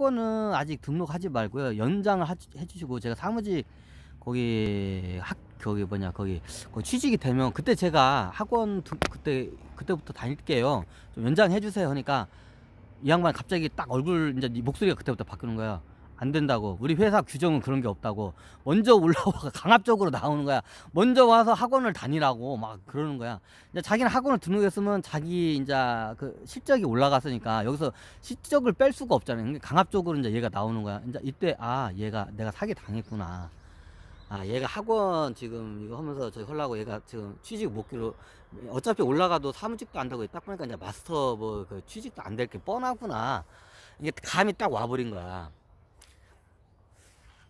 학원은 아직 등록하지 말고요. 연장을 해주시고 제가 사무직 거기 뭐냐 거기 취직이 되면 그때 제가 학원 그때부터 다닐게요. 좀 연장해 주세요. 하니까 이 양반 갑자기 딱 얼굴 이제 목소리가 그때부터 바뀌는 거야. 안 된다고. 우리 회사 규정은 그런 게 없다고. 먼저 올라와 강압적으로 나오는 거야. 먼저 와서 학원을 다니라고 막 그러는 거야. 이제 자기는 학원을 등록했으면 자기 이제 그 실적이 올라갔으니까 여기서 실적을 뺄 수가 없잖아요. 그러니까 강압적으로 이제 얘가 나오는 거야. 이제 이때 얘가 내가 사기 당했구나. 얘가 학원 지금 이거 하면서 저기 하려고 얘가 지금 취직 못기로 어차피 올라가도 사무직도 안 되고 딱 보니까 이제 마스터 뭐 그 취직도 안 될 게 뻔하구나. 이게 감이 딱 와버린 거야.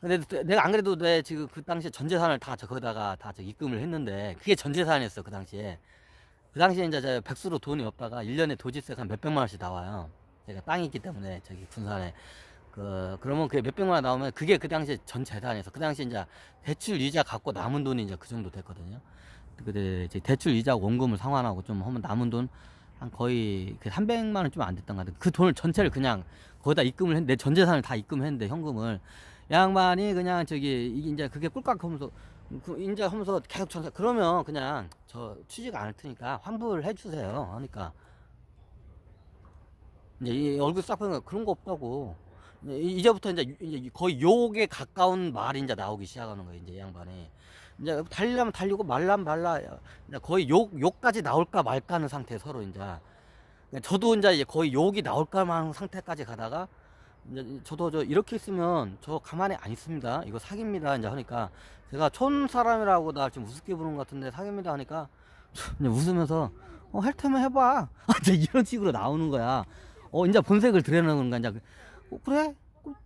근데 내가 안 그래도 내 지금 그 당시에 전 재산을 다 거기다가 다 입금을 했는데 그게 전 재산이었어 그 당시에. 그 당시에 이제 제가 백수로 돈이 없다가 1년에 도지세가 한 몇백만 원씩 나와요. 제가 땅이 있기 때문에 저기 군산에. 그러면 그게 몇백만 원 나오면 그게 그 당시에 전 재산이었어. 그 당시에 이제 대출 이자 갖고 남은 돈이 이제 그 정도 됐거든요. 근데 이제 대출 이자 원금을 상환하고 좀 하면 남은 돈 한 거의 300만 원 좀 안 됐던 것 같아요. 그 돈을 전체를 그냥 거기다 입금을 했는데 전 재산을 다 입금했는데 현금을 양반이 그냥 저기 이제 그게 꿀꺽 하면서 이제 하면서 계속 전세 그러면 그냥 저 취직 안 할 테니까 환불을 해주세요. 하니까 이제 이 얼굴 싹 보니까 그런 거 없다고. 이제부터 이제 거의 욕에 가까운 말이 이제 나오기 시작하는 거예요. 이제 이 양반이 이제 달리려면 달리고 말라면 말라. 이제 거의 욕까지 나올까 말까 하는 상태 서로 이제. 저도 이제 거의 욕이 나올까 하는 상태까지 가다가 이제 저도 이렇게 있으면 저 가만히 안 있습니다. 이거 사기입니다. 이제 하니까 제가 촌 사람이라고 나 지금 우습게 부르는 것 같은데 사기입니다 하니까 이제 웃으면서 할 테면 해봐. 이제 이런 식으로 나오는 거야. 이제 본색을 드러내는 거야. 이제 그래?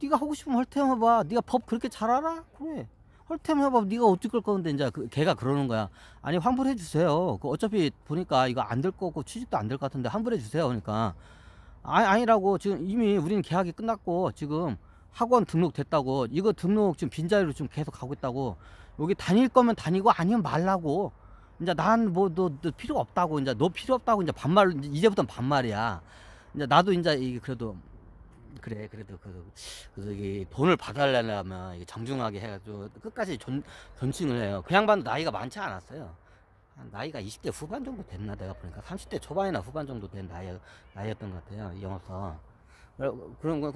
네가 하고 싶으면 할 테면 해봐. 네가 법 그렇게 잘 알아? 그래. 할 테면 해봐. 네가 어쩔 건데 이제 걔가 그러는 거야. 아니 환불해 주세요. 어차피 보니까 이거 안 될 거고 취직도 안 될 것 같은데 환불해 주세요. 그러니까 아니라고. 지금 이미 우리는 계약이 끝났고 지금 학원 등록됐다고. 이거 등록 지금 빈자리로 지금 계속 가고 있다고. 여기 다닐 거면 다니고 아니면 말라고. 이제 난 뭐 너 필요 없다고. 이제 너 필요 없다고 이제 반말. 이제부터는 반말이야. 이제 나도 이제 이게 그래도 그래 그래도 그래서 이게 돈을 받아내려면 이게 정중하게 해가지고 끝까지 존칭을 해요. 그 양반도 나이가 많지 않았어요. 나이가 20대 후반 정도 됐나 내가 보니까 30대 초반이나 후반 정도 된 나이였던 것 같아요. 이 영업사 그런 거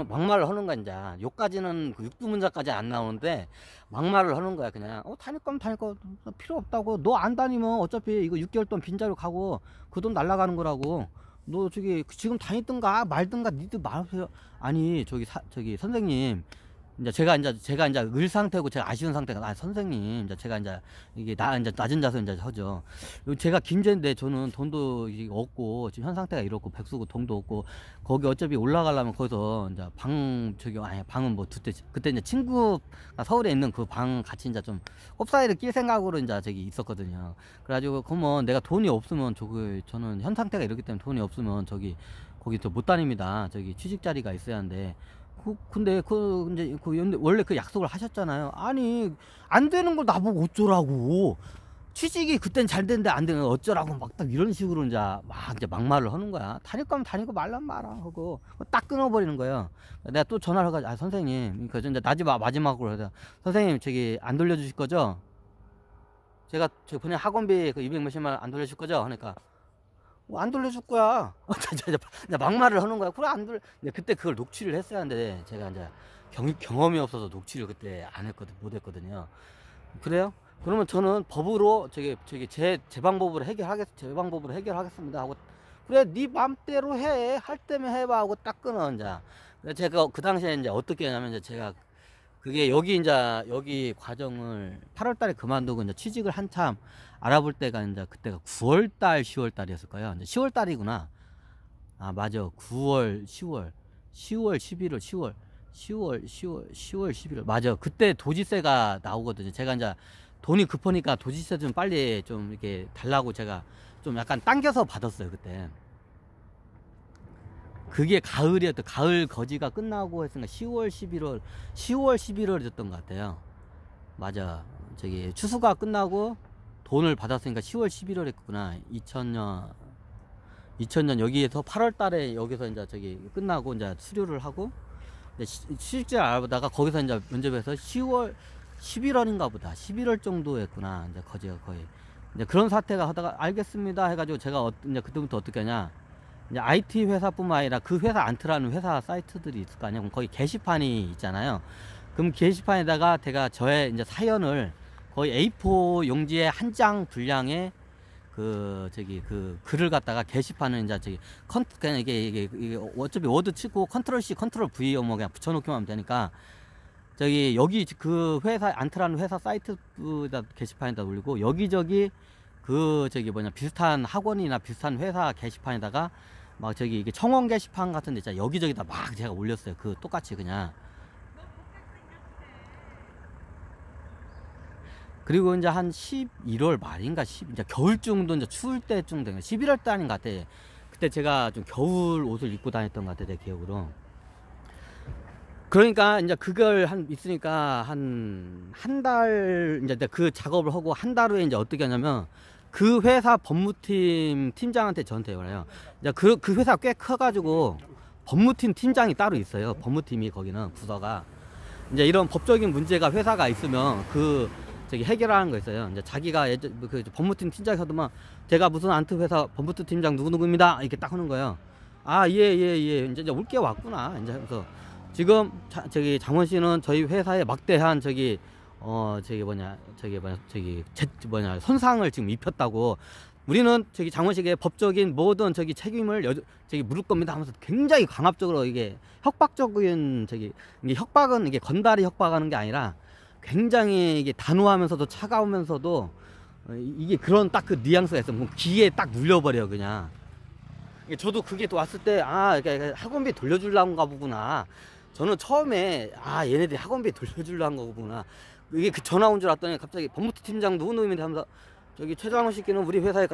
막말을 하는 거야. 이제 욕까지는 육두문자까지 안 나오는데 막말을 하는 거야. 그냥 다닐 거면 다닐 거 필요 없다고. 너 안 다니면 어차피 이거 6개월 동안 빈자리로 가고 그 돈 날라가는 거라고. 너 저기 지금 다니든가 말든가 니들 말하세요. 아니 저기 선생님 이제 제가 이제 을 상태고 제가 아쉬운 상태가 선생님 이제 제가 이제 이게 이제 낮은 자세 이제 하죠. 제가 김제인데 저는 돈도 없고 지금 현 상태가 이렇고 백수고 돈도 없고 거기 어차피 올라가려면 거기서 이제 방은 뭐 그때 이제 친구가 서울에 있는 그 방 같이 이제 좀 꼽사이를 낄 생각으로 이제 저기 있었거든요. 그래가지고 그러면 내가 돈이 없으면 저는 현 상태가 이렇기 때문에 돈이 없으면 거기 또 못 다닙니다. 저기 취직 자리가 있어야 하는데. 근데 이제 원래 그 약속을 하셨잖아요. 아니 안 되는 걸 나보고 어쩌라고. 취직이 그땐 잘 됐는데 안 되는 어쩌라고 막 딱 이런 식으로 이제 막말을 하는 거야. 다닐 거면 다니고 말란 말아 하고 딱 끊어버리는 거예요. 내가 또 전화를 해가지고 선생님 그러니까 이제 마지막으로 해서 선생님 저기 안 돌려주실 거죠? 제가 그냥 학원비 그 200 몇십만 원 안 돌려줄 거죠? 그러니까 안 돌려줄 거야. 막말을 하는 거야. 그래 안 돌려. 근데 그때 그걸 녹취를 했어야 하는데 제가 이제 경험이 없어서 녹취를 그때 못 했거든요. 그래요? 그러면 저는 법으로 제 방법으로 해결하겠습니다 하고 그래 네 맘대로 할 때면 해봐 하고 딱 끊어. 이제 제가 그 당시에 이제 어떻게 하냐면 이제 제가 그게 여기 과정을 8월 달에 그만두고 이제 취직을 한참 알아볼 때가 이제 그때가 9월 달, 10월 달이었을 거예요. 이제 10월 달이구나. 맞아. 9월, 10월, 10월, 11월, 10월, 11월. 맞아. 그때 도지세가 나오거든요. 제가 이제 돈이 급하니까 도지세 좀 빨리 좀 이렇게 달라고 제가 좀 약간 당겨서 받았어요. 그때. 그게 가을이었던 가을 거지가 끝나고 했으니까 10월 11월이었던 것 같아요. 맞아. 저기 추수가 끝나고 돈을 받았으니까 10월 11월 했구나. 2000년 여기에서 8월 달에 여기서 이제 저기 끝나고 이제 수료를 하고 실제 알아보다가 거기서 이제 면접에서 10월, 11월인가 보다. 11월 정도 했구나. 이제 거의. 이제 그런 사태가 하다가 알겠습니다 해가지고 제가 이제 그때부터 어떻게 하냐. 이제 IT 회사뿐만 아니라 그 회사 안트라는 회사 사이트들이 있을 거 아니야. 그럼 거기 게시판이 있잖아요. 그럼 게시판에다가 제가 저의 이제 사연을 거의 A4 용지에 한 장 분량의 그 글을 갖다가 게시판은 이제 그냥 이게 어차피 워드 치고 컨트롤 C 컨트롤 V 뭐 그냥 붙여놓기만 하면 되니까 여기 그 회사 안트라는 회사 사이트 게시판에다 올리고 여기저기 비슷한 학원이나 비슷한 회사 게시판에다가 막 이게 청원 게시판 같은 데 있잖아. 여기저기다 막 제가 올렸어요. 그 똑같이 그냥. 그리고 이제 한 11월 말인가 이제 겨울쯤도 이제 추울 때쯤 된 11월 달인 것 같아. 그때 제가 좀 겨울 옷을 입고 다녔던 것 같아, 내 기억으로. 그러니까 이제 그걸 있으니까 한 달 이제 그 작업을 하고 한 달 후에 이제 어떻게 하냐면 그 회사 법무팀 팀장한테 저한테 연락해요. 이제 그 회사 꽤 커가지고 법무팀 팀장이 따로 있어요. 법무팀이 거기는 부서가 이제 이런 법적인 문제가 회사가 있으면 해결하는 거 있어요. 이제 자기가 그 법무팀 팀장이 하더만 제가 무슨 안트 회사 법무팀 팀장 누구누구입니다 이렇게 딱 하는 거예요. 아, 예. 이제 올 게 왔구나. 이제 그래서 지금 장원 씨는 저희 회사에 막대한 손상을 지금 입혔다고. 우리는 장원 씨에게 법적인 모든 책임을 물을 겁니다 하면서 굉장히 강압적으로 이게 협박적인 이게 협박은 이게 건달이 협박하는 게 아니라 굉장히 이게 단호하면서도 차가우면서도 이게 그런 딱 그 뉘앙스가 있어. 귀에 딱 눌려버려 그냥. 저도 그게 또 왔을 때 학원비 돌려주려는가 보구나. 저는 처음에 얘네들이 학원비 돌려주려는 거구나. 이게 전화 온 줄 알았더니 갑자기 법무팀 팀장 누구누구인데 하면서 최장원 씨께는 우리 회사에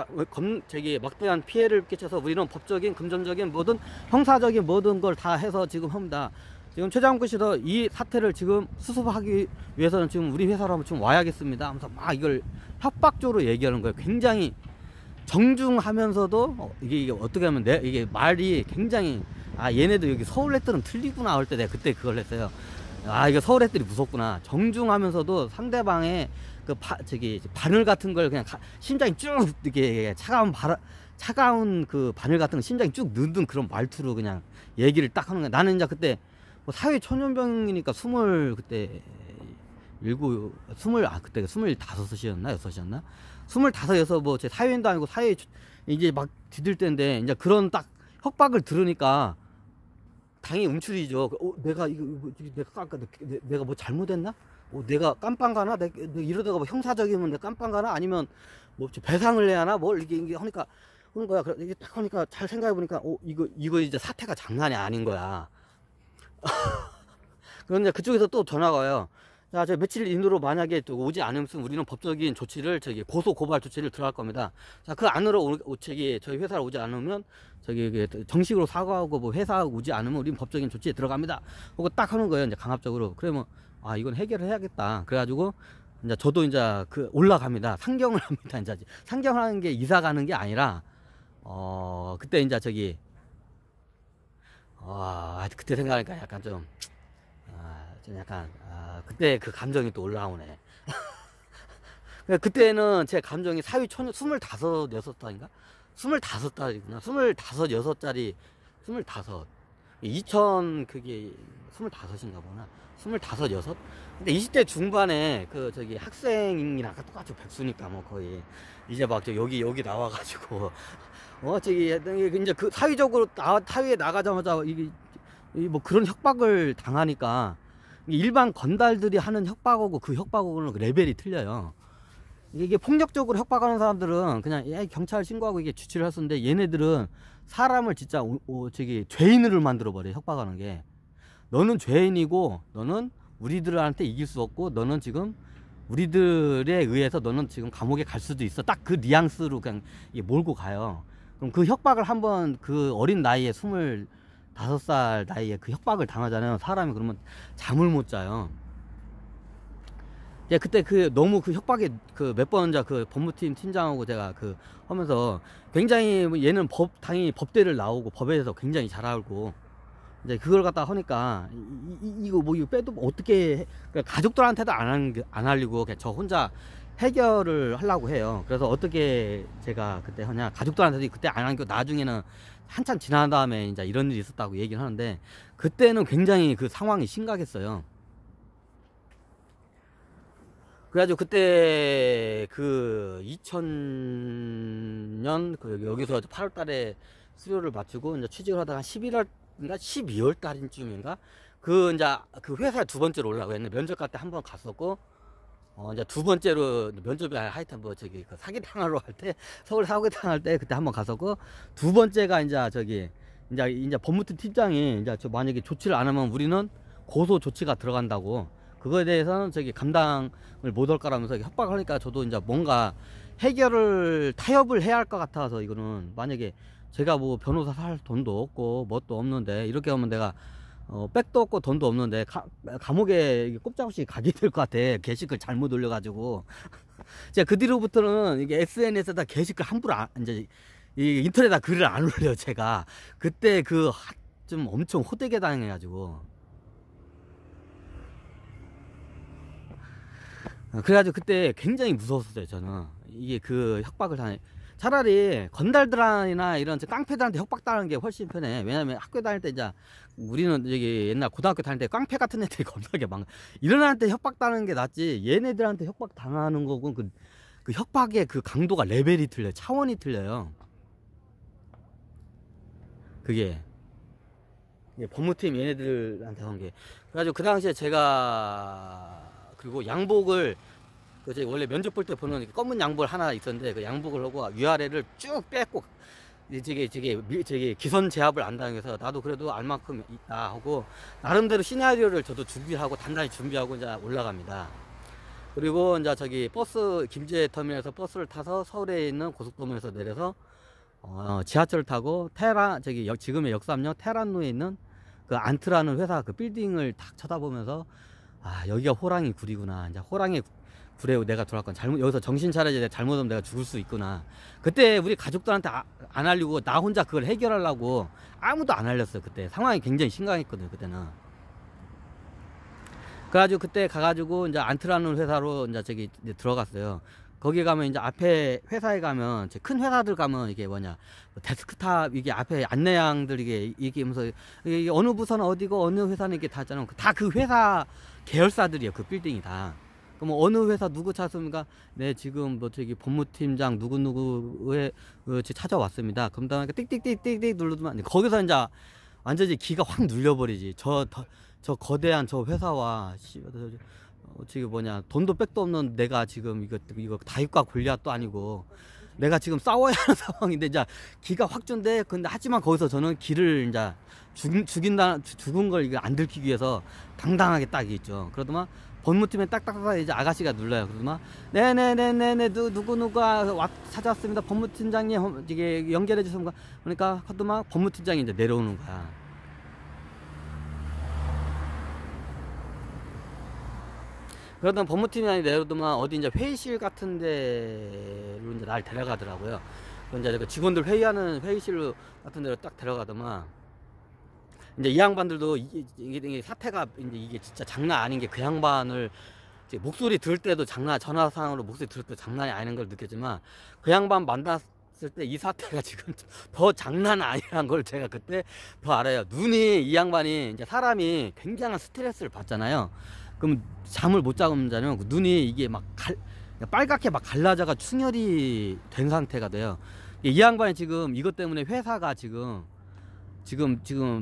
막대한 피해를 끼쳐서 우리는 법적인 금전적인 모든 형사적인 모든 걸 다 해서 지금 합니다. 지금 최장훈 씨도 이 사태를 지금 수습하기 위해서는 지금 우리 회사로 한번 좀 와야겠습니다 하면서 막 이걸 협박적으로 얘기하는 거예요. 굉장히 정중하면서도 이게 어떻게 하면 이게 말이 굉장히 얘네도 여기 서울 애들은 틀리구나 할 때 내가 그때 그걸 했어요. 이거 서울 애들이 무섭구나. 정중하면서도 상대방의 바늘 같은 걸 그냥 심장이 쭉 이렇게 차가운 그 바늘 같은 거 심장이 쭉 넣는 그런 말투로 그냥 얘기를 딱 하는 거야. 나는 이제 그때 사회 초년병이니까 그때 25이었나 6이었나 25, 제 사회인도 아니고 이제 막 디딜 때인데 이제 그런 딱 협박을 들으니까 당연히 움츠리죠. 내가 내가 뭐 잘못했나? 내가 깜빵 가나? 이러다가 뭐 형사적이면 내가 깜빵 가나? 아니면 뭐 배상을 해야 하나? 뭘 이게 하니까 그런 거야. 이게 딱 하니까 잘 생각해 보니까 이거 이제 사태가 장난이 아닌 거야. 그런데 그쪽에서 또 전화가 와요. 자, 저 며칠 이내로 만약에 또 오지 않으면 우리는 법적인 조치를 고소 고발 조치를 들어갈 겁니다. 자, 그 안으로 저희 회사로 오지 않으면 정식으로 사과하고 뭐 회사 오지 않으면 우리는 법적인 조치에 들어갑니다. 그거 딱 하는 거예요. 이제 강압적으로. 그러면 이건 해결을 해야겠다. 그래가지고 이제 저도 이제 올라갑니다. 상경을 합니다. 이제 상경하는 게 이사 가는 게 아니라 그때 이제 그때 생각하니까 약간 좀 그때 그 감정이 또 올라오네. 그때는 제 감정이 사위 초년 25, 6살인가? 25달이구나. 25, 6짜리 25. 그게 25인가 보나. 25, 6? 근데 20대 중반에 학생이랑 똑같이 백수니까 뭐 거의 이제 막 여기 나와가지고 이제 사회적으로 사회에 나가자마자 뭐 그런 협박을 당하니까 일반 건달들이 하는 협박하고 그 협박하고는 레벨이 틀려요. 이게 폭력적으로 협박하는 사람들은 그냥 경찰 신고하고 이게 주치를 할 수 있는데 얘네들은 사람을 진짜 죄인을 만들어 버려. 협박하는 게 너는 죄인이고 너는 우리들한테 이길 수 없고 너는 지금 우리들에 의해서 너는 지금 감옥에 갈 수도 있어. 딱 그 뉘앙스로 그냥 몰고 가요. 그럼 그 협박을 한번 그 어린 나이에 25살 나이에 그 협박을 당하잖아요. 사람이 그러면 잠을 못 자요. 그때 너무 협박에 몇 번 법무팀 팀장하고 제가 하면서 굉장히 얘는 당연히 법대를 나오고 법에 대해서 굉장히 잘 알고 이제 그걸 갖다 하니까 이거 뭐 이거 빼도 어떻게 그러니까 가족들한테도 안 알리고 그냥 저 혼자 해결을 하려고 해요. 그래서 어떻게 제가 그때 하냐, 가족들한테도 그때 안 하고 나중에는 한참 지난 다음에 이제 이런 일이 있었다고 얘기를 하는데, 그때는 굉장히 그 상황이 심각했어요. 그래가지고 그때 그 2000년 그 여기서 8월 달에 수료를 마치고 이제 취직을 하다가 한 11월인가 12월 달인쯤인가 그 이제 그 회사에 두 번째로 올라가고 했는데, 면접 갈 때 한 번 갔었고, 이제 두 번째로 면접이 하여튼 뭐 저기 그 사기당하러 갈 때, 서울 사기당할 때 그때 한 번 갔었고, 두 번째가 이제 저기 이제 법무팀 팀장이 이제 저 만약에 조치를 안 하면 우리는 고소 조치가 들어간다고, 그거에 대해서는 저기 감당을 못 할 거라면서 협박을 하니까 저도 이제 뭔가 해결을 타협을 해야 할 것 같아서, 이거는 만약에 제가 뭐 변호사 살 돈도 없고 뭣도 없는데 이렇게 하면 내가 백도 없고 돈도 없는데 감옥에 꼼짝없이 가게 될 것 같아. 게시글 잘못 올려가지고. 제가 그 뒤로부터는 이게 SNS에다 게시글 함부로 이제 이 인터넷에다 글을 안 올려요. 제가 그때 그 좀 엄청 호되게 당해가지고. 그래가지고 그때 굉장히 무서웠어요. 저는 이게 그 협박을 당해. 차라리 건달들이나 이런 깡패들한테 협박당하는 게 훨씬 편해. 왜냐면 학교 다닐 때 이제 우리는 여기 옛날 고등학교 다닐 때 깡패 같은 애들이 겁나게 많아. 이런 애한테 협박당하는 게 낫지, 얘네들한테 협박 당하는 거고 그 협박의 그 강도가 레벨이 틀려요. 차원이 틀려요. 그게 법무팀 얘네들한테 한 게. 그래가지고 그 당시에 제가 그리고 양복을 그 원래 면접 볼 때 보는 검은 양복 하나 있었는데, 그 양복을 하고 위아래를 쭉 뺐고, 저게 기선 제압을 안 당해서 나도 그래도 알 만큼 있다 하고 나름대로 시나리오를 저도 준비하고 단단히 준비하고 이제 올라갑니다. 그리고 이제 저기 버스 김제 터미널에서 버스를 타서 서울에 있는 고속도로에서 내려서 지하철을 타고 지금의 역삼역 테란로에 있는 그 안트라는 회사 그 빌딩을 딱 쳐다보면서, 아, 여기가 호랑이 굴이구나. 이제 호랑이 굴에 내가 돌아간 여기서 정신 차려야지. 내가 잘못하면 내가 죽을 수 있구나. 그때 우리 가족들한테 안 알리고 나 혼자 그걸 해결하려고 아무도 안 알렸어요. 그때 상황이 굉장히 심각했거든요. 그때는. 그래가지고 그때 가가지고 이제 안트라는 회사로 이제 들어갔어요. 거기 가면 이제 앞에 회사에 가면 큰 회사들 가면 이게 뭐냐, 데스크탑 이게 앞에 안내양들 이게 얘기하면서 이게 어느 부서는 어디고 어느 회사는 이게 다 있잖아요. 다 그 회사 계열사들이에요. 그 빌딩이 다. 그럼 어느 회사 누구 찾습니까? 네, 지금 뭐 저기 법무팀장 누구누구에 찾아왔습니다. 그럼 다음에 띡띡띡띡띡 누르면 거기서 이제 완전히 기가 확 눌려버리지. 저 거대한 저 회사와 지금 뭐냐, 돈도 백도 없는 내가 지금 이거 다윗과 골리앗도 아니고 내가 지금 싸워야 하는 상황인데 이제 기가 확 준대. 근데 하지만 거기서 저는 기를 이제 죽은 걸 이거 안 들키기 위해서 당당하게 딱 있죠. 그러더만 법무팀에 딱딱딱 이제 아가씨가 눌러요. 그러더만 네네네네네 누구누가 찾아왔습니다. 법무팀장님 이게 연결해 주세요. 그러니까 그러더만 법무팀장이 이제 내려오는 거야. 그러던 법무팀장이 내려오더만 어디 이제 회의실 같은 데로 이제 날 데려가더라고요. 이제 직원들 회의하는 회의실 같은 데로 딱 데려가더만, 이제 이 양반들도 이게 사태가 이게 진짜 장난 아닌 게, 그 양반을 목소리 들을 때도 전화상으로 목소리 들을 때 장난이 아닌 걸 느꼈지만, 그 양반 만났을 때 이 사태가 지금 더 장난 아니란 걸 제가 그때 더 알아요. 이 양반이 이제 사람이 굉장한 스트레스를 받잖아요. 그럼 잠을 못 자면 눈이 이게 막 빨갛게 막 갈라져가 충혈이 된 상태가 돼요. 이 양반이 지금 이것 때문에 회사가 지금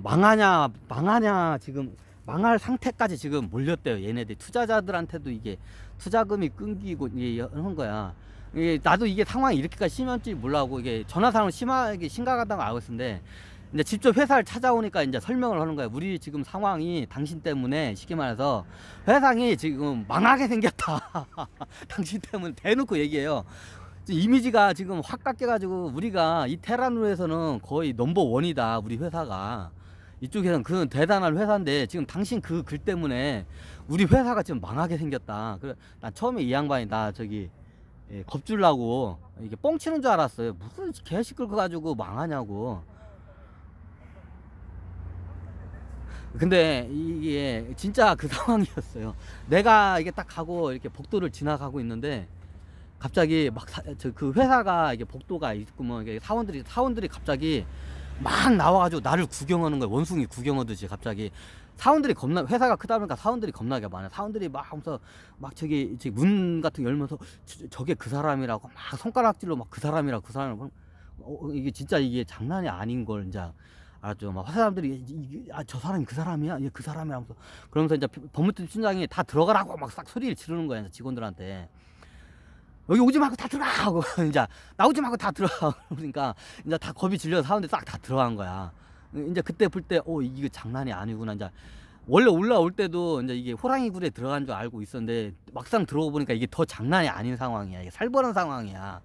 망하냐 지금 망할 상태까지 지금 몰렸대요. 얘네들 투자자들한테도 이게 투자금이 끊기고 이게 한 거야. 나도 이게 상황이 이렇게까지 심한지 몰라고, 이게 전화상으로 심하게 심각하다고 알고 있었는데, 이제 직접 회사를 찾아오니까 이제 설명을 하는 거야. 우리 지금 상황이 당신 때문에, 쉽게 말해서 회사이 지금 망하게 생겼다. 당신 때문에 대놓고 얘기해요. 이미지가 지금 확 깎여가지고 우리가 이 테란로에서는 거의 넘버원이다. 우리 회사가 이쪽에서는 그 대단한 회사인데 지금 당신 그 글 때문에 우리 회사가 지금 망하게 생겼다. 그래, 난 처음에 이 양반이 나 겁주려고 이게 뻥치는 줄 알았어요. 무슨 개시 끌고 가지고 망하냐고. 근데 이게 진짜 그 상황이었어요. 내가 이게 딱 가고 이렇게 복도를 지나가고 있는데 갑자기 막 그 회사가 이게 복도가 있구먼. 이게 사원들이 갑자기 막 나와가지고 나를 구경하는 거야. 원숭이 구경하듯이 갑자기. 사원들이 회사가 크다 보니까 사원들이 겁나게 많아. 사원들이 막 하면서 막 저기 문 같은 거 열면서 저게 그 사람이라고 막 손가락질로 막 그 사람이라고 그 사람이라고. 이게 진짜 이게 장난이 아닌 걸 이제 알았죠. 막 사람들이 저 사람이 그 사람이야? 얘 그 사람이야 하면서 그러면서 이제 법무팀 팀장이 다 들어가라고 막 싹 소리를 지르는 거야. 이제 직원들한테. 여기 오지 말고 다 들어가! 하고, 이제, 나오지 말고 다 들어가! 그러니까, 이제 다 겁이 질려서 사람들이 싹 다 들어간 거야. 이제 그때 볼 때, 이거 장난이 아니구나. 이제, 원래 올라올 때도 이제 이게 호랑이 굴에 들어간 줄 알고 있었는데, 막상 들어가 보니까 이게 더 장난이 아닌 상황이야. 이게 살벌한 상황이야.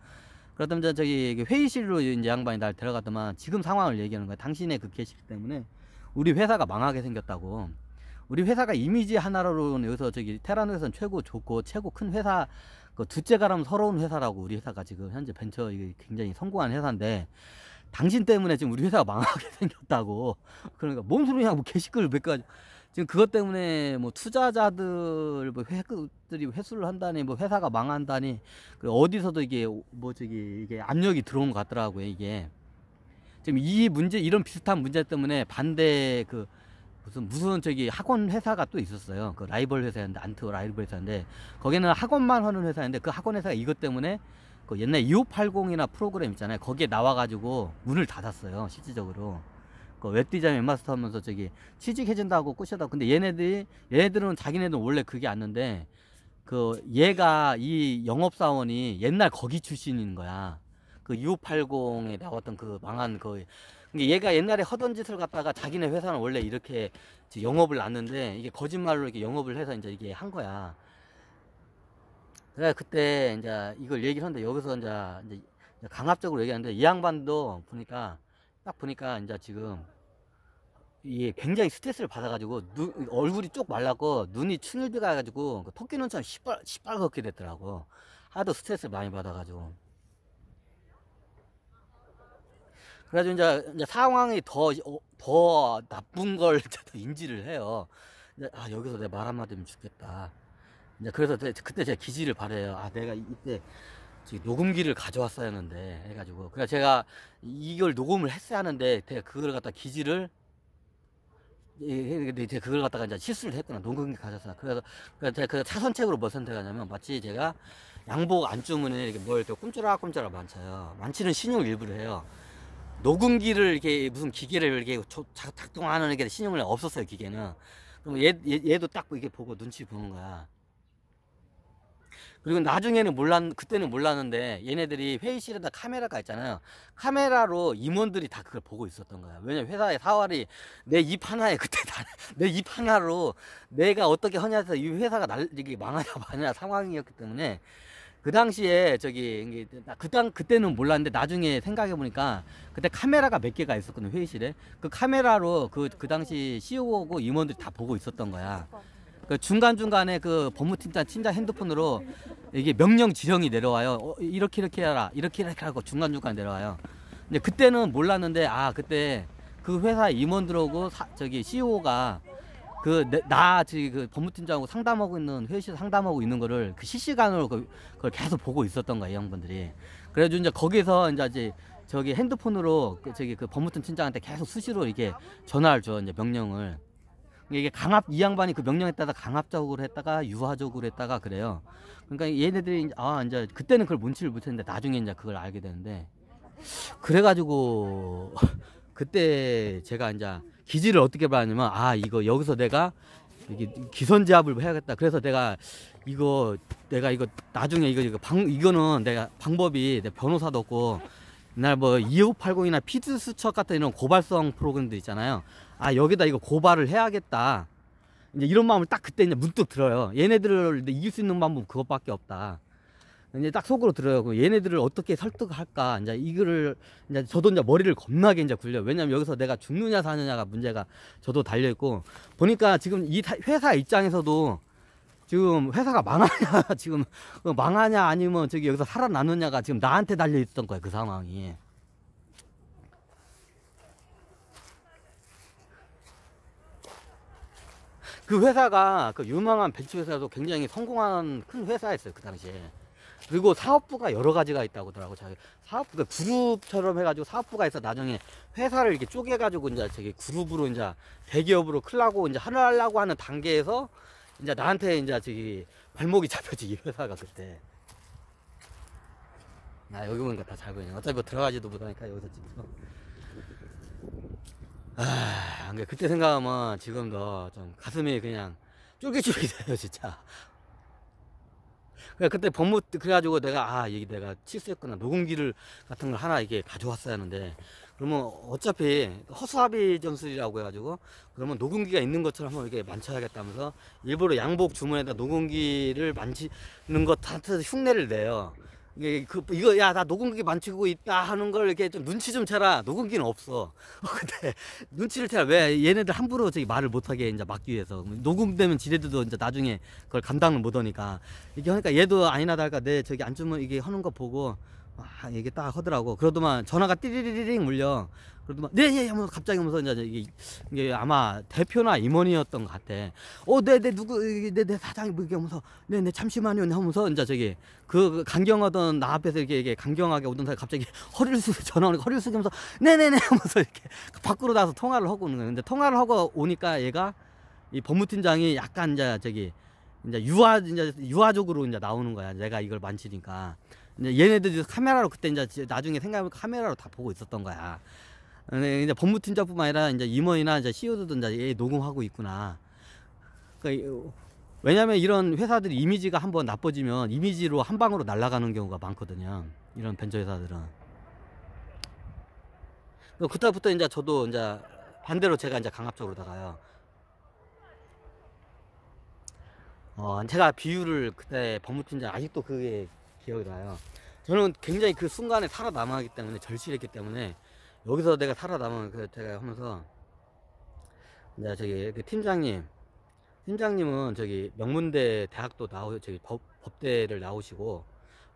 그러다 이제 저기 회의실로 이제 양반이 날 데려갔더만 지금 상황을 얘기하는 거야. 당신의 그 게시글 때문에 우리 회사가 망하게 생겼다고. 우리 회사가 이미지 하나로는 여기서 저기 테라노에서는 최고 좋고 최고 큰 회사, 그 둘째 가라면 서러운 회사라고. 우리 회사가 지금 현재 벤처 이게 굉장히 성공한 회사인데 당신 때문에 지금 우리 회사가 망하게 생겼다고. 그러니까 뭔 소리냐, 뭐 게시글 몇 가지. 지금 그것 때문에 뭐 투자자들 뭐 회들이 회수를 한다니, 뭐 회사가 망한다니, 그 어디서도 이게 뭐 저기 이게 압력이 들어온 것 같더라고요. 이게 지금 이 문제, 이런 비슷한 문제 때문에 반대 그 무슨 저기 학원 회사가 또 있었어요. 그 라이벌 회사였는데, 안트 라이벌 회사인데 거기는 학원만 하는 회사인데 그 학원 회사가 이것 때문에 그 옛날 2580이나 프로그램 있잖아요. 거기에 나와가지고 문을 닫았어요. 실질적으로. 그 웹디자인 웹마스터 하면서 저기 취직해준다고 꼬셔다. 근데 얘네들은 자기네들은 원래 그게 아는데 그 얘가 이 영업사원이 옛날 거기 출신인 거야. 그 2580에 나왔던 그 망한 그. 얘가 옛날에 하던 짓을 갖다가 자기네 회사는 원래 이렇게 영업을 놨는데 이게 거짓말로 이렇게 영업을 해서 이제 이게 한 거야. 그래 그때 이제 이걸 얘기를 하는데 여기서 이제 강압적으로 얘기하는데 이 양반도 보니까 딱 보니까 이제 지금 이게 굉장히 스트레스를 받아가지고 얼굴이 쭉 말랐고 눈이 충혈돼 가지고 토끼 눈처럼 시뻘겋게 됐더라고. 하도 스트레스를 많이 받아가지고. 그래가지고 이제 상황이 더 나쁜 걸 더 인지를 해요. 이제 여기서 내 말 한마디 하면 죽겠다. 이제 그래서 그때 제가 기지를 발해요. 내가 이때 녹음기를 가져왔어야 하는데 해가지고. 그래서 제가 이걸 녹음을 했어야 하는데 제가 그걸 갖다 기지를 제가 그걸 갖다가 이제 실수를 했구나. 녹음기 가져왔어. 그래서 제가 그 차선책으로 뭐 선택하냐면 마치 제가 양복 안 주문에 이렇게 뭘 이렇게 꼼짝꼼짝 만져요. 만치는 신용을 일부러 해요. 녹음기를 이렇게 무슨 기계를 이렇게 작동하는 게 신용을 없었어요. 기계는. 그럼 얘도 딱 이렇게 보고 눈치 보는 거야. 그리고 나중에는 그때는 몰랐는데 얘네들이 회의실에다 카메라가 있잖아요. 카메라로 임원들이 다 그걸 보고 있었던 거야. 왜냐면 회사의 사활이 내 입 하나에 그때 내 입 하나로 내가 어떻게 하냐 해서 이 회사가 이게 망하냐 마냐 상황이었기 때문에 그 당시에 저기 그때는 몰랐는데 나중에 생각해 보니까 그때 카메라가 몇 개가 있었거든. 회의실에. 그 카메라로 그 당시 CEO하고 임원들이 다 보고 있었던 거야. 그 중간중간에 그 법무팀장 핸드폰으로 이게 명령 지령이 내려와요. 이렇게 해라. 이렇게 하고 중간중간 내려와요. 근데 그때는 몰랐는데 그때 그 회사 임원들하고 저기 CEO가 그 법무팀장하고 상담하고 있는, 회의실 상담하고 있는 거를 그 실시간으로 그걸 계속 보고 있었던 거야, 이 양반들이. 그래가지고 이제 거기서 이제 저기 핸드폰으로 그 법무팀 팀장한테 계속 수시로 이렇게 전화를 줘, 이제 명령을. 이게 이 양반이 그 명령에 따라 강압적으로 했다가 유화적으로 했다가 그래요. 그러니까 얘네들이 이제 그때는 그걸 문치를 못했는데 나중에 이제 그걸 알게 되는데, 그래가지고 그때 제가 이제 기지를 어떻게 봤냐면 이거 여기서 내가 이게 기선제압을 해야겠다. 그래서 내가 이거 나중에 이거는 내가 방법이, 내 변호사도 없고 옛날 뭐 2580이나 피드수첩 같은 이런 고발성 프로그램들 있잖아요. 여기다 이거 고발을 해야겠다. 이제 이런 마음을 딱 그때 이제 문득 들어요. 얘네들을 이길 수 있는 방법은 그것밖에 없다. 이제 딱 속으로 들어요. 얘네들을 어떻게 설득할까. 이제 이거를 이제 저도 이제 머리를 겁나게 이제 굴려요. 왜냐면 여기서 내가 죽느냐 사느냐가 문제가 저도 달려 있고, 보니까 지금 이 회사 입장에서도 지금 회사가 망하냐, 지금 망하냐 아니면 저기 여기서 살아나느냐가 지금 나한테 달려 있었던 거야, 그 상황이. 그 회사가 그 유명한 벤처 회사도 굉장히 성공한 큰 회사였어요 그 당시에. 그리고 사업부가 여러 가지가 있다고 하더라고. 자기 사업부가 그룹처럼 해가지고 사업부가 있어. 나중에 회사를 이렇게 쪼개가지고 이제 저기 그룹으로 이제 대기업으로 클라고 이제 하려고 하는 단계에서 이제 나한테 이제 저기 발목이 잡혀지 이 회사가 그때. 아 여기 보니까 다 잘 보이네. 어차피 뭐 들어가지도 못하니까 여기서 찍어. 아, 그때 생각하면 지금도 좀 가슴이 그냥 쫄깃쫄깃해요 진짜. 그때 법무 그래가지고 내가 이게 내가 실수했구나. 녹음기를 같은 걸 하나 이게 가져왔어야 하는데, 그러면 어차피 허수아비 점술이라고 해가지고 그러면 녹음기가 있는 것처럼 한번 이렇게 만져야겠다면서 일부러 양복 주머니에다 녹음기를 만지는 것 같아서 흉내를 내요. 이거 야 나 녹음기 만지고 있다 하는 걸 이렇게 좀 눈치 좀 채라. 녹음기는 없어. 근데 눈치를 채라. 왜 얘네들 함부로 저기 말을 못하게 이제 막기 위해서. 녹음되면 지네들도 이제 나중에 그걸 감당을 못하니까. 이게 하니까 얘도 아니나 다를까 내 저기 앉으면 이게 하는 거 보고 이게 딱 하더라고. 그러더만 전화가 띠리리링 울려. 그러더만 네 하면서 갑자기 하면서 이제 이게 아마 대표나 임원이었던 것 같아. 네 누구 네 사장이 뭐 이렇게 하면서 네 잠시만요 하면서 이제 저기 그 강경하던 나 앞에서 이렇게 강경하게 오던 사람이 갑자기 허리를 숙여 전화 오니까 허리를 숙이면서 네네네 하면서 이렇게 밖으로 나서 통화를 하고 오는 거야. 근데 통화를 하고 오니까 얘가 이 법무팀장이 약간 이제 저기 이제 유아적으로 이제 나오는 거야. 내가 이걸 만지니까. 이제 얘네들 카메라로 그때 이제 나중에 생각해보니까 카메라로 다 보고 있었던 거야. 이제 법무팀장뿐만 아니라 이제 임원이나 이제 CEO들도 이제 얘 녹음하고 있구나. 그러니까 왜냐면 이런 회사들이 이미지가 한번 나빠지면 이미지로 한 방으로 날아가는 경우가 많거든요. 이런 벤처 회사들은. 그때부터 이제 저도 이제 반대로 제가 이제 강압적으로 나가요. 제가 비유를 그때 법무팀장 아직도 그게 기억이 나요. 저는 굉장히 그 순간에 살아남았기 때문에 절실했기 때문에 여기서 내가 살아남은 제가 하면서 이제 저기 그 팀장님은 저기 명문대 대학도 저기 법대를 나오시고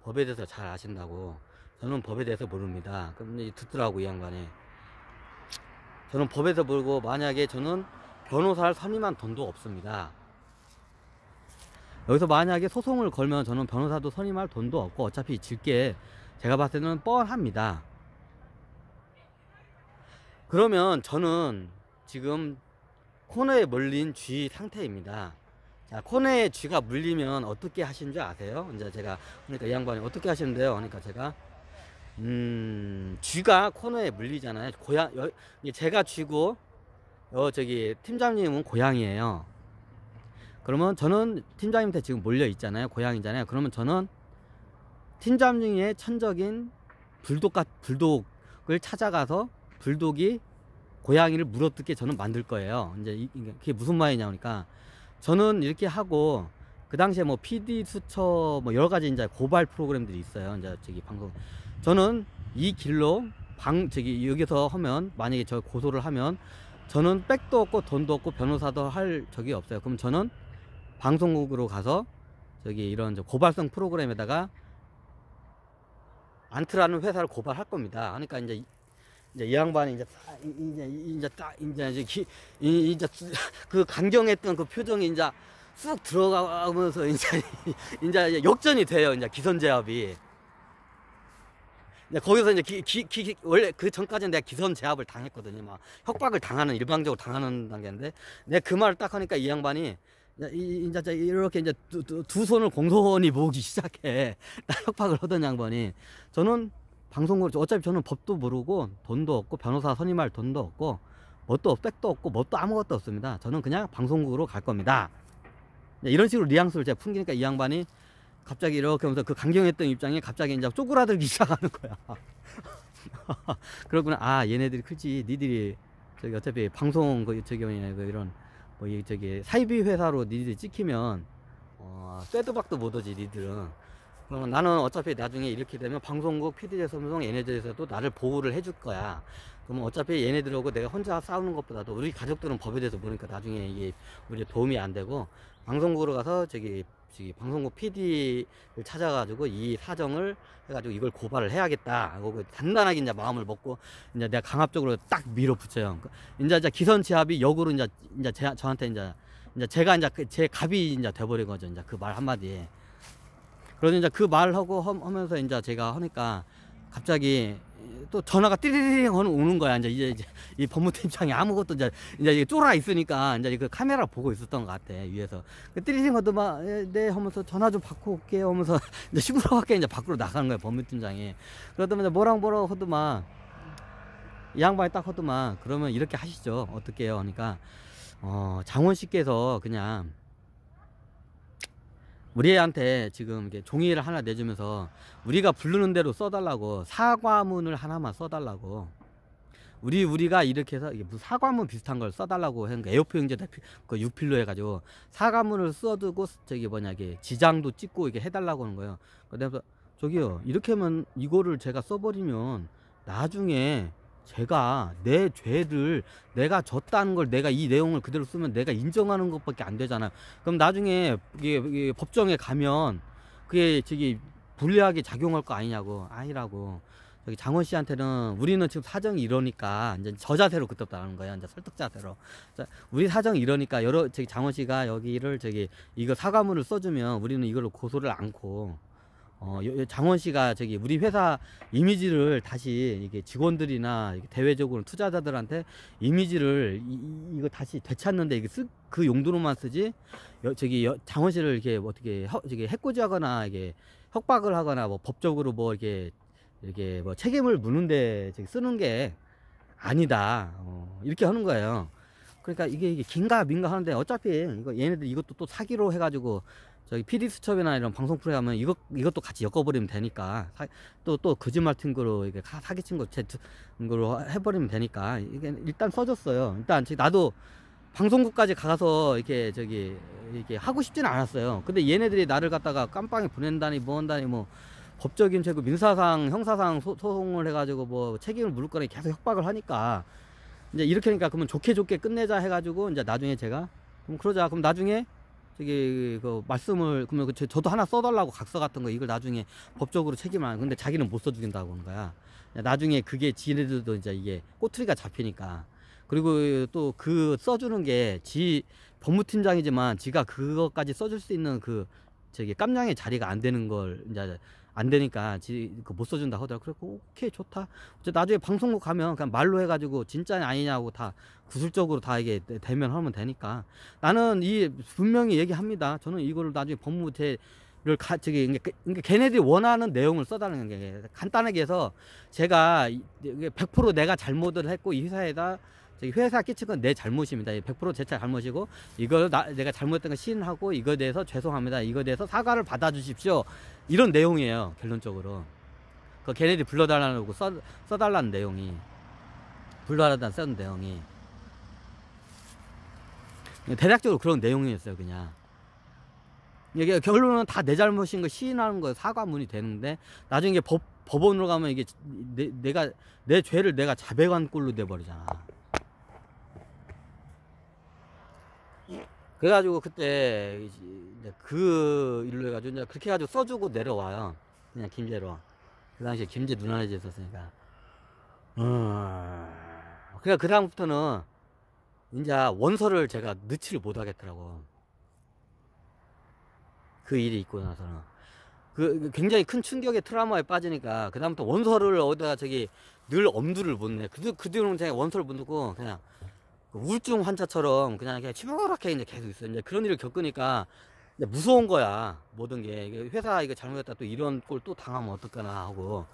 법에 대해서 잘 아신다고. 저는 법에 대해서 모릅니다. 그럼 듣더라고 이 양반이. 저는 법에 대해서 모르고 만약에 저는 변호사를 선임한 돈도 없습니다. 여기서 만약에 소송을 걸면 저는 변호사도 선임할 돈도 없고 어차피 질게 제가 봤을 때는 뻔합니다. 그러면 저는 지금 코너에 물린 쥐 상태입니다. 자, 코너에 쥐가 물리면 어떻게 하신 줄 아세요? 이제 제가 그러니까 이 양반이 어떻게 하시는데요? 그러니까 제가 쥐가 코너에 물리잖아요. 제가 쥐고 저기 팀장님은 고양이에요. 그러면 저는 팀장님한테 지금 몰려 있잖아요. 고양이잖아요. 그러면 저는 팀장님의 천적인 불독을 찾아가서 불독이 고양이를 물어뜯게 저는 만들 거예요. 이제 그게 무슨 말이냐 하니까 저는 이렇게 하고 그 당시에 뭐 PD 수처 뭐 여러 가지 이제 고발 프로그램들이 있어요. 이제 저기 방송 저는 이 길로 저기 여기서 하면 만약에 저 고소를 하면 저는 백도 없고 돈도 없고 변호사도 할 적이 없어요. 그럼 저는 방송국으로 가서 저기 이런 고발성 프로그램에다가 안트라는 회사를 고발할 겁니다. 그러니까 이제 이 양반이 이제 그 강경했던 그 표정이 이제 쑥 들어가면서 이제 역전이 돼요. 이제 기선제압이. 거기서 이제 원래 그 전까지는 내가 기선제압을 당했거든요. 막 협박을 당하는 일방적으로 당하는 단계인데 내가 그 말을 딱 하니까 이 양반이 이제 이렇게 이제 두 손을 공손히 모으기 시작해. 협박을 하던 양반이. 저는 방송국 어차피 저는 법도 모르고 돈도 없고 변호사 선임할 돈도 없고 백도 없고 뭣도 아무것도 없습니다. 저는 그냥 방송국으로 갈 겁니다. 이런 식으로 뉘앙스를 제가 풍기니까 이 양반이 갑자기 이렇게 하면서 그 강경했던 입장에 갑자기 이제 쪼그라들기 시작하는 거야. 그러구나. 얘네들이 크지. 니들이 저기 어차피 방송 저기 이런 뭐 저기 사이비 회사로 니들이 찍히면 쇠도 박도 못 오지 니들은. 그러면 나는 어차피 나중에 이렇게 되면 방송국, PD재소송 얘네들에서도 나를 보호를 해줄 거야. 그러면 어차피 얘네들하고 내가 혼자 싸우는 것보다도 우리 가족들은 법에 대해서 모르니까 나중에 이게 우리 도움이 안 되고 방송국으로 가서 저기 방송국 PD를 찾아가지고 이 사정을 해가지고 이걸 고발을 해야겠다 하고 단단하게 이제 마음을 먹고 이제 내가 강압적으로 딱 밀어붙여요. 이제 기선제압이 역으로 이제 저한테 이제 이제 제가 이제 제 갑이 이제 돼버린 거죠. 이제 그 말 한마디에. 그러서 이제 그 말하고 하면서 이제 제가 하니까 갑자기 또 전화가 띠리링 오는 거야. 이제 이 법무팀장이 아무것도 이제 쫄아 있으니까 이제 그 카메라 보고 있었던 것 같아, 위에서. 그 띠리링 하더만, 네 하면서 전화 좀 받고 올게요 하면서 이제 시무룩하게 이제 밖으로 나가는 거야, 법무팀장이. 그러더만 이제 뭐랑 하더만, 이 양반이 딱 하더만, 그러면 이렇게 하시죠. 어떻게 해요? 하니까, 장원 씨께서 그냥, 우리한테 지금 이게 종이를 하나 내주면서 우리가 부르는 대로 써달라고, 사과문을 하나만 써달라고, 우리가 이렇게 해서 이게 무슨 사과문 비슷한 걸 써달라고 하는 거, A4 용지에다 그 6필로 해가지고 사과문을 써두고 저기 뭐냐 이게 지장도 찍고 이게 해달라고 하는 거예요. 그래서 저기요, 이렇게 하면 이거를 제가 써버리면 나중에 제가 내 죄를 내가 졌다는 걸, 내가 이 내용을 그대로 쓰면 내가 인정하는 것밖에 안 되잖아요. 그럼 나중에 이게 법정에 가면 그게 저기 불리하게 작용할 거 아니냐고. 아니라고. 저기 장원 씨한테는 우리는 지금 사정이 이러니까, 이제 저 자세로 그때부터 하는 거야. 이제 설득 자세로. 자, 우리 사정이 이러니까 저기 장원 씨가 여기를 이거 사과문을 써주면 우리는 이걸로 고소를 않고, 장원 씨가 저기 우리 회사 이미지를 다시 이게 직원들이나 대외적으로 투자자들한테 이미지를 이거 다시 되찾는데 이게 그 용도로만 쓰지, 장원 씨를 이렇게 어떻게 저기 해코지하거나 이게 협박을 하거나 뭐 법적으로 뭐 이렇게 뭐 책임을 묻는데 쓰는 게 아니다. 이렇게 하는 거예요. 그러니까 이게 긴가 민가 하는데, 어차피 얘네들 이것도 또 사기로 해가지고 저기 PD 수첩이나 이런 방송 프로에 하면 이것도 같이 엮어버리면 되니까, 또 거짓말 친구로 이게 사기 친구 친구로 해버리면 되니까 이게 일단 써줬어요. 일단 나도 방송국까지 가서 이렇게 하고 싶지는 않았어요. 근데 얘네들이 나를 갖다가 깜빵에 보낸다니 뭐 한다니, 뭐 법적인 죄고 민사상 형사상 소송을 해가지고 뭐 책임을 물을 거니 계속 협박을 하니까, 이제 이렇게 하니까 그러면 좋게 끝내자 해가지고, 이제 나중에 제가 그럼 그러자, 그럼 나중에 그 말씀을, 그러면 저도 하나 써달라고, 각서 같은 거, 이걸 나중에 법적으로 책임을 안, 근데 자기는 못 써주긴다고 하는 거야. 나중에 그게 지네들도 이제 이게 꼬투리가 잡히니까. 그리고 또 그 써주는 게 법무팀장이지만 지가 그것까지 써줄 수 있는 깜냥의 자리가 안 되는 걸 이제 안 되니까 못 써준다 하더라고. 그래서 오케이, 좋다. 나중에 방송국 가면 그냥 말로 해가지고 진짜냐 아니냐고 다 구술적으로 다 이게 대면하면 되니까. 나는 분명히 얘기합니다. 저는 이거를 나중에 법무제를 그러니까 걔네들이 원하는 내용을 써달라는 게, 간단하게 해서 제가 100% 내가 잘못을 했고 이 회사에다 회사 끼친 건 내 잘못입니다. 100% 제 잘못이고, 이걸 내가 잘못했던 거 시인하고, 이거에 대해서 죄송합니다. 이거에 대해서 사과를 받아주십시오. 이런 내용이에요, 결론적으로. 걔네들이 불러달라고 써달라는 내용이. 불러달라는 쓰는 내용이. 대략적으로 그런 내용이었어요, 그냥. 이게 결론은 다 내 잘못인 거 시인하는 거 사과문이 되는데, 나중에 법원으로 가면 이게 내 죄를 내가 자백한 꼴로 돼버리잖아. 그래가지고 그때 그 일로 해가지고 이제 그렇게 해가지고 써주고 내려와요. 그냥 김제로. 그 당시에 김제 누나네 집 있었으니까. 그러니까 그 다음부터는 이제 원서를 제가 넣지를 못하겠더라고. 그 일이 있고 나서는. 굉장히 큰 충격의 트라우마에 빠지니까, 그 다음부터 원서를 어디다 늘 엄두를 못 내. 그 뒤로는 제가 원서를 못 넣고 그냥 우울증 환자처럼 그냥 치부렇게 이제 계속 있어요. 이제 그런 일을 겪으니까 이제 무서운 거야, 모든 게. 회사 이거 잘못했다 또 이런 꼴 또 당하면 어떡하나 하고.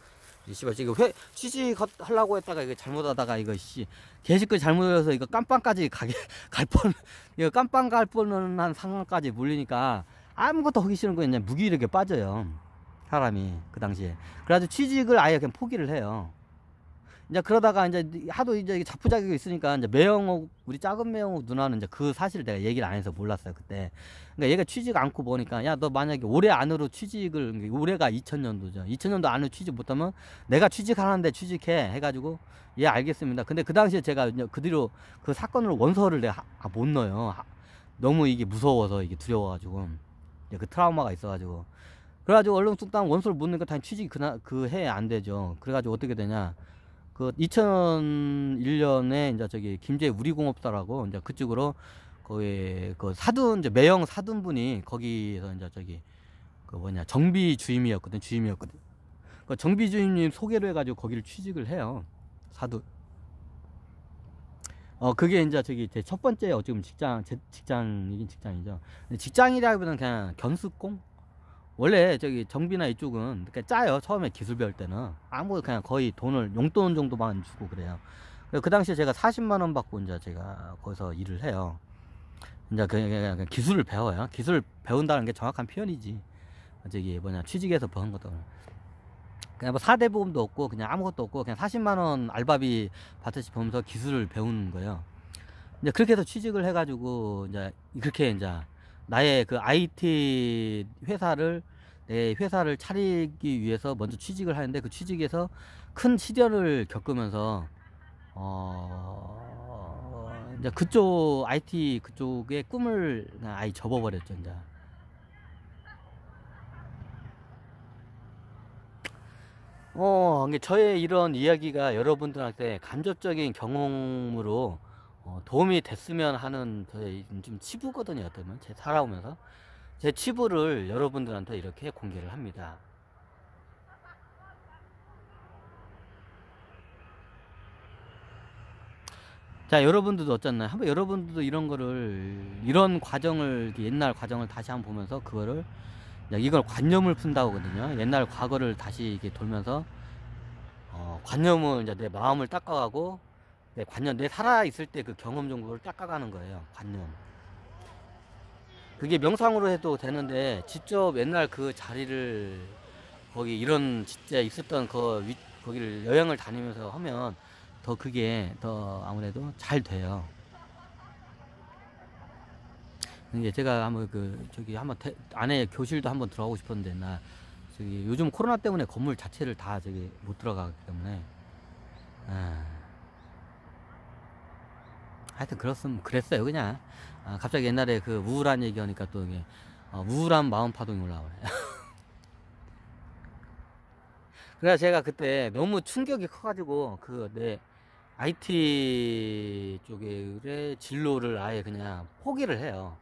씨발, 지금 취직하려고 했다가 이거 잘못하다가 개식걸 잘못해서 이거 깜빵까지 이거 깜빵 갈 뻔한 상황까지 물리니까 아무것도 하기 싫은 거에 그냥 무기력에 빠져요, 사람이, 그 당시에. 그래가지고 취직을 아예 그냥 포기를 해요. 이제 그러다가 이제 하도 이제 자포자기가 있으니까, 이제 우리 작은 매형욱 누나는 이제 그 사실을 내가 얘기를 안 해서 몰랐어요, 그때. 그러니까 얘가 취직 않고 보니까, 야, 너 만약에 올해 안으로 올해가 2000년도죠. 2000년도 안으로 취직 못하면 내가 취직하는데 취직해. 해가지고, 예, 알겠습니다. 근데 그 당시에 제가 그 뒤로 그 사건으로 원서를 내가 못 넣어요. 너무 이게 무서워서, 이게 두려워가지고. 그 트라우마가 있어가지고. 그래가지고 얼렁뚱땅 원서를 못 넣으니까 당연히 취직이 그 해에 안 되죠. 그래가지고 어떻게 되냐. 2001년에 이제 김제 우리공업사라고 이제 그쪽으로 거기 그 사둔 이제 매형 사둔분이 거기서 이제 저기 그 뭐냐 정비 주임이었거든. 그 정비 주임님 소개로 해가지고 거기를 취직을 해요. 사둔. 그게 이제 저기 제 첫 번째 지금 직장이긴 직장이죠. 직장이라기보다는 그냥 견습공. 원래 저기 정비나 이쪽은 그러니까 짜요. 처음에 기술 배울 때는 아무 그냥 거의 돈을 용돈 정도만 주고 그래요. 그 당시에 제가 40만 원 받고 이제 제가 거기서 일을 해요. 이제 그냥 기술을 배워요. 기술을 배운다는 게 정확한 표현이지. 저기 뭐냐 취직해서 버는 것도 그냥 뭐 4대 보험도 없고 그냥 아무것도 없고 그냥 40만 원 알바비 받듯이 보면서 기술을 배우는 거예요. 이제 그렇게 해서 취직을 해가지고 이제 그렇게 이제 나의 그 IT 내 회사를 차리기 위해서 먼저 취직을 하는데 그 취직에서 큰 시련을 겪으면서 이제 그쪽 IT 그쪽의 꿈을 그냥 아예 접어버렸죠. 이제 이게 저의 이런 이야기가 여러분들한테 간접적인 경험으로 도움이 됐으면 하는 저의 좀 치부거든요. 어쩌면 제 살아오면서 제 치부를 여러분들한테 이렇게 공개를 합니다. 자, 여러분들도 어쨌나요? 한번 여러분들도 이런 과정을 옛날 과정을 다시 한번 보면서 그거를 이걸 관념을 푼다고 하거든요. 옛날 과거를 다시 이렇게 돌면서 관념은 이제 내 마음을 닦아가고 내 살아있을 때 그 경험 정도를 닦아가는 거예요. 관념. 그게 명상으로 해도 되는데 직접 옛날 그 자리를 거기 이런 진짜 있었던 거기를 여행을 다니면서 하면 더 그게 더 아무래도 잘 돼요. 이게 제가 한번 저기 한번 안에 교실도 한번 들어가고 싶었는데 나 저기 요즘 코로나 때문에 건물 자체를 다 저기 못 들어가기 때문에 하여튼 그랬어요 그냥. 갑자기 옛날에 그 우울한 얘기하니까 또 이게 우울한 마음 파동이 올라오네. 그래서 제가 그때 너무 충격이 커가지고 내 IT 쪽의 진로를 아예 그냥 포기를 해요.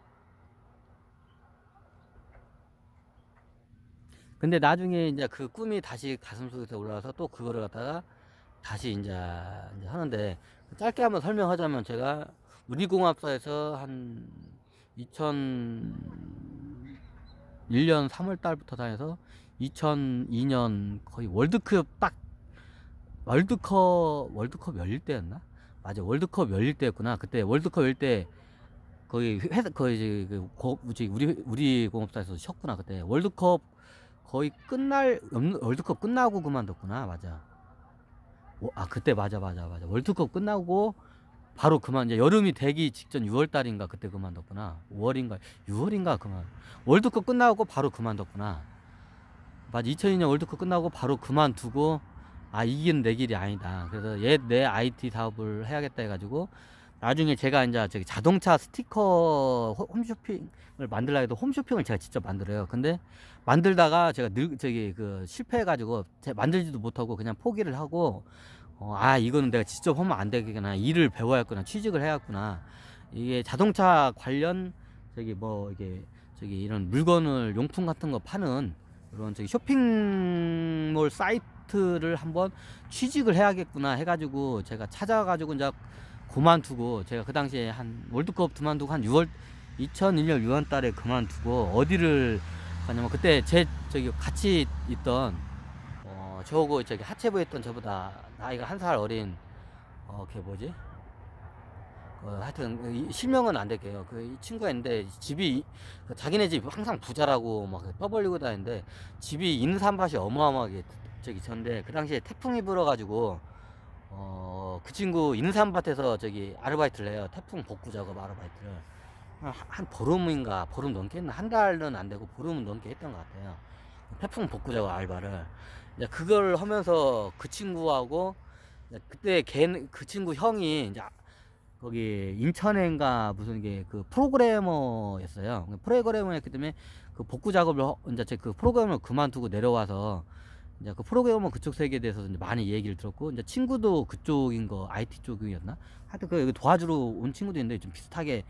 근데 나중에 이제 그 꿈이 다시 가슴속에서 올라와서 또 그거를 갖다가 다시 이제 하는데 짧게 한번 설명하자면 제가 우리공업사에서 한 2001년 3월 달부터 다녀서 2002년 거의 월드컵 열릴 때였나? 맞아, 월드컵 열릴 때였구나. 그때 월드컵 열릴 때 거의 우리 공업사에서 쉬었구나. 그때 월드컵 거의 월드컵 끝나고 그만뒀구나. 맞아. 그때 맞아. 월드컵 끝나고 바로 이제 여름이 되기 직전 6월달인가 그때 그만뒀구나. 5월인가 6월인가 월드컵 끝나고 바로 그만뒀구나. 맞아. 2002년 월드컵 끝나고 바로 그만두고 이게 내 길이 아니다. 그래서 내 IT 사업을 해야겠다 해가지고 나중에 제가 이제 저기 자동차 스티커 홈쇼핑을 만들라 해도 홈쇼핑을 제가 직접 만들어요. 근데 만들다가 제가 실패해가지고 제가 만들지도 못하고 그냥 포기를 하고 이거는 내가 직접 하면 안 되겠구나. 일을 배워야겠구나. 취직을 해야겠구나. 이게 자동차 관련 저기 이런 물건을 용품 같은 거 파는 그런 저기 쇼핑몰 사이트를 한번 취직을 해야겠구나 해가지고 제가 찾아가지고 이제 그만두고 제가 그 당시에 한 월드컵 그만두고 한 2001년 6월 달에 그만두고 어디를 가냐면 그때 저기 같이 있던 저거 저기 하체부에 있던 저보다 나이가 1살 어린 걔 뭐지? 하여튼 실명은 안 될게요. 이 친구가 있는데 집이 자기네 집 항상 부자라고 막 떠벌리고 다니는데 집이 인삼밭이 어마어마하게 저기 전데 그 당시에 태풍이 불어가지고 그 친구 인삼밭에서 저기 아르바이트를 해요. 태풍 복구 작업 아르바이트를 한 보름 넘게 했나? 한 달은 안 되고 보름은 넘게 했던 것 같아요. 태풍 복구 작업 알바를 이제 그걸 하면서 그 친구하고 그때 그 친구 형이 이제 거기 인천에인가 무슨 그 프로그래머였어요. 프로그래머였기 때문에 그 복구 작업을 이제 그 프로그래머를 그만두고 내려와서 이제 그 프로그래머 그쪽 세계에 대해서 이제 많이 얘기를 들었고 이제 친구도 그쪽인 거 IT 쪽이었나? 하여튼 도와주러 온 친구도 있는데 좀 비슷하게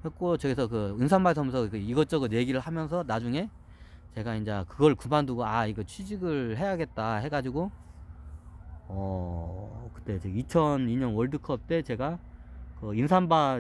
했고, 저기서 그 은산발 섬서 그 이것저것 얘기를 하면서 나중에 제가 이제 그걸 그만두고, 아, 이거 취직을 해야겠다 해가지고, 그때 2002년 월드컵 때 제가 그 인삼바